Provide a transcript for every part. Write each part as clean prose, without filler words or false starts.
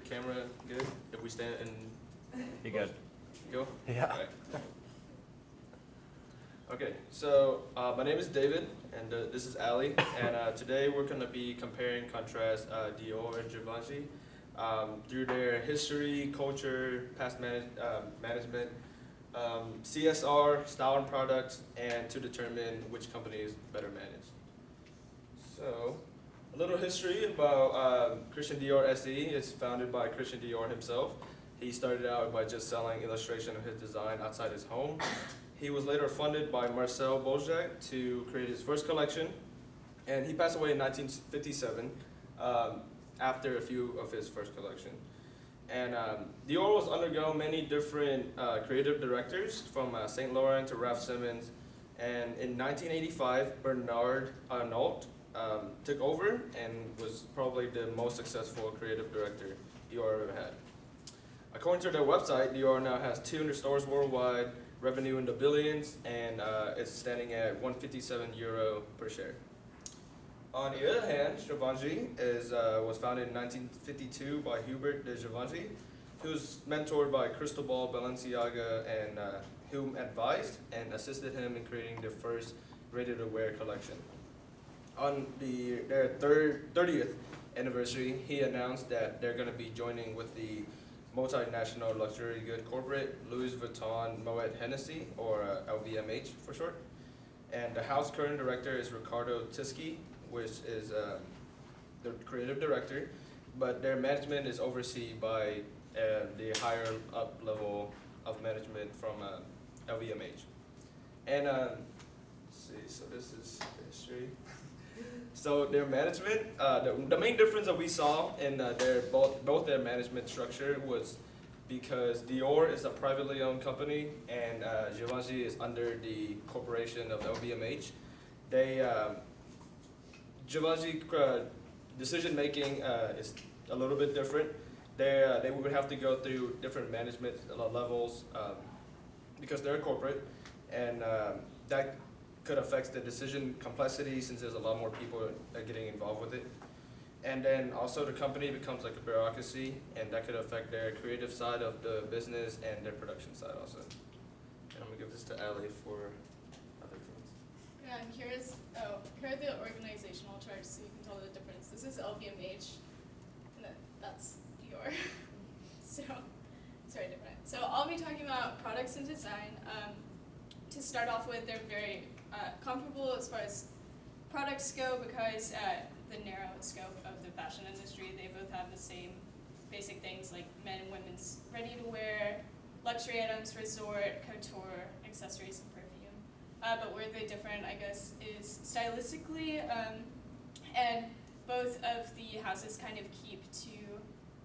camera good? If we stand and You good? go? Yeah. All right. Okay, so my name is David, and this is Ali, and today we're going to be compare and contrast Dior and Givenchy through their history, culture, past management, CSR, style and products, and to determine which company is better managed. So, a little history about Christian Dior SE. It's founded by Christian Dior himself. He started out by just selling illustration of his design outside his home. He was later funded by Marcel Bojac to create his first collection, and he passed away in 1957 after a few of his first collection. And Dior was undergo many different creative directors, from Saint Laurent to Ralph Simmons. And in 1985, Bernard Arnault took over and was probably the most successful creative director Dior ever had. According to their website, Dior now has 200 stores worldwide, revenue in the billions, and it's standing at €157 per share. On the other hand, Givenchy was founded in 1952 by Hubert de Givenchy, who was mentored by Cristobal Balenciaga, and whom advised and assisted him in creating the first ready-to-wear collection. On their 30th anniversary, he announced that they're going to be joining with the multinational luxury good corporate Louis Vuitton Moet Hennessy, or LVMH for short. And the house current director is Riccardo Tisci, which is the creative director, but their management is overseen by the higher up level of management from LVMH. And let's see, so this is the history. So their management, the main difference that we saw in both their management structure was because Dior is a privately owned company and Givenchy is under the corporation of LVMH. Givenchy decision making is a little bit different. They would have to go through different management levels because they're corporate, and that could affect the decision complexity since there's a lot more people getting involved with it. And then also the company becomes like a bureaucracy, and that could affect their creative side of the business and their production side also. And I'm gonna give this to Ali for other things. Yeah, and here are the organizational charts so you can tell the difference. This is LVMH, and that's Dior. So it's very different. So I'll be talking about products and design. To start off with, they're very comparable as far as products go because the narrow scope of the fashion industry, they both have the same basic things like men and women's ready-to-wear, luxury items, resort, couture, accessories, and perfume. But where they're different, I guess, is stylistically, and both of the houses kind of keep to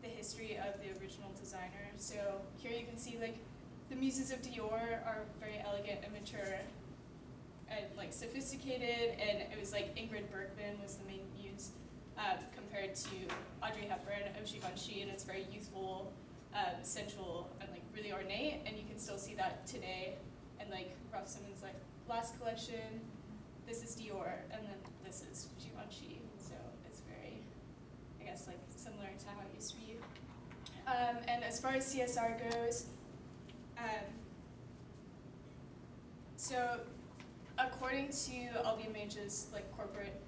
the history of the original designer. So here you can see like the muses of Dior are very elegant and mature and like sophisticated, and it was like Ingrid Bergman was the main muse compared to Audrey Hepburn of Givenchy, and it's very youthful, sensual, and like really ornate, and you can still see that today. And like Ralph Simmons' like last collection, this is Dior, and then this is Givenchy, so it's very, I guess, like similar to how it used to be. And as far as CSR goes, so according to LVMH's like corporate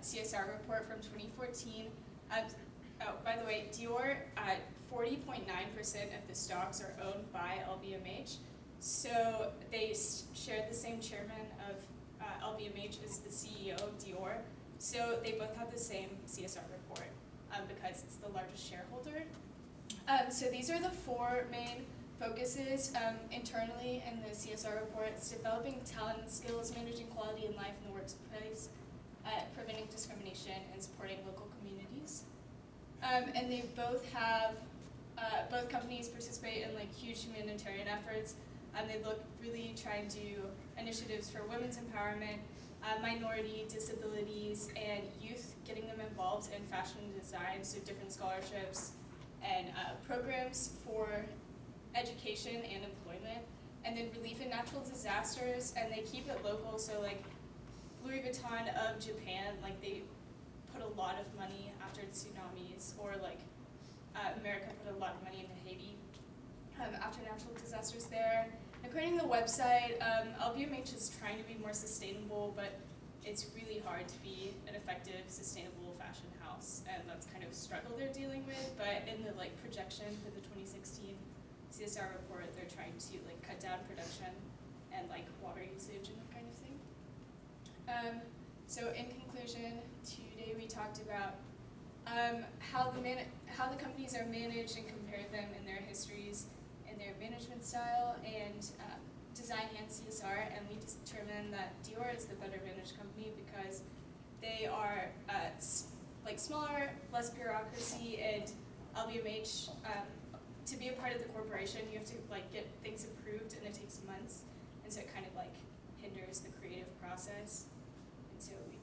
CSR report from 2014, by the way, Dior, 40.9% of the stocks are owned by LVMH. So they share the same chairman of LVMH as the CEO of Dior. So they both have the same CSR report because it's the largest shareholder. So these are the four main focuses internally in the CSR report. It's developing talent and skills, managing quality and life in the workplace, preventing discrimination, and supporting local communities. And they both have, both companies participate in like huge humanitarian efforts. They look really trying to do initiatives for women's empowerment, minority, disabilities, and youth, getting them involved in fashion design, so different scholarships and programs for education and employment, and then relief in natural disasters, and they keep it local, so like Louis Vuitton of Japan, like they put a lot of money after tsunamis or like America put a lot of money into Haiti after natural disasters there. According to the website, LVMH is trying to be more sustainable, but it's really hard to be an effective, sustainable fashion house, and that's kind of a struggle they're dealing with. But in the projection for the 2016 CSR report, they're trying to cut down production and water usage and that kind of thing. So in conclusion, today we talked about how the companies are managed and compared them in their histories and their management style, and design and CSR, and we determined that Dior is the better managed company because they are smaller, less bureaucracy, and LVMH, to be a part of the corporation, you have to get things approved, and it takes months, and so it kind of hinders the creative process, and so we